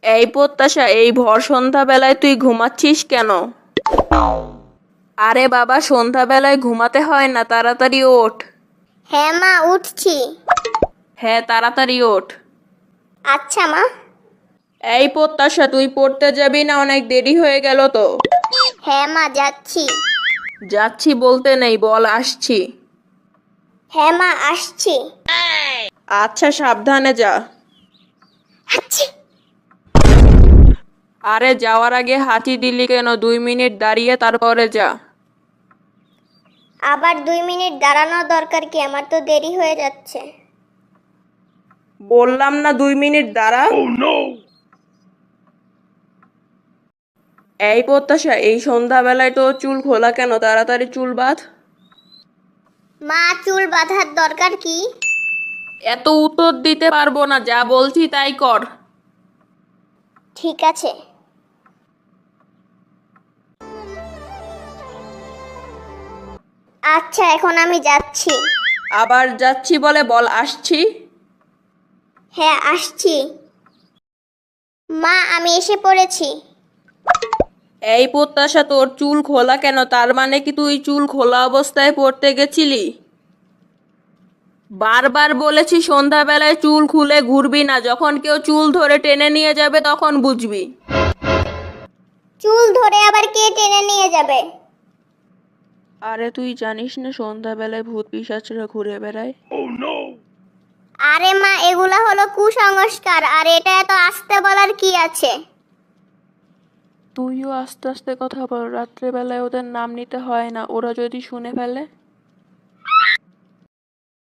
এই প্রত্যাশা, এই ভর সন্ধ্যাবেলায় তুই ঘুমাচ্ছিস কেন? আরে বাবা, সন্ধ্যাবেলায় ঘুমাতে হয় না, তাড়াতাড়ি ওঠ। হ্যাঁ মা, উঠছি। হ্যাঁ, তাড়াতাড়ি ওঠ। আচ্ছা মা। এই প্রত্যাশা, তুই পড়তে যাবি না? অনেক দেরি হয়ে গেল তো। হ্যাঁ মা, যাচ্ছি। যাচ্ছি বলতে নেই, বল আসছি। হ্যাঁ মা, আসছি। আচ্ছা, সাবধানে যা। আচ্ছা। আরে যাওয়ার আগে হাঁচি দিলি কেন? 2 মিনিট দাঁড়িয়ে তারপরে যা। আবার 2 মিনিট দাঁড়ানোর দরকার কি? আমার তো দেরি হয়ে যাচ্ছে। বললাম না 2 মিনিট দাঁড়া। এই প্রত্যাশা, এই সন্ধ্যাবেলায় তো চুল খোলা কেন? তাড়াতাড়ি চুল বাঁধ। মা, চুল বাঁধার দরকার কি? এত উত্তর দিতে পারবো না, যা বলছি তাই কর। ঠিক আছে। আচ্ছা, এখন আমি যাচ্ছি। আবার যাচ্ছি বলে বল আসছি। হ্যাঁ, আসছি। মা, আমি এসে পড়েছি। এই প্রত্যাশা, তোর চুল খোলা কেন? তার মানে কি তুই চুল খোলা অবস্থায় পড়তে গেছিলি? বারবার বলেছি সন্ধ্যাবেলায় চুল খুলে ঘুরবি না, যখন কেউ চুল ধরে টেনে নিয়ে যাবে তখন বুঝবি। চুল ধরে আবার কে টেনে নিয়ে যাবে? আরে তুই জানিস না সন্ধ্যাবেলায় ভূত পিশাচরা ঘুরে বেড়ায়? আরে মা, এগুলা হলো কুসংস্কার, আর এটা এত আস্তে বলার কি আছে? তুইও আস্তে আস্তে কথা বল, রাত্রেবেলায় ওদের নাম নিতে হয় না, ওরা যদি শুনে ফেলে।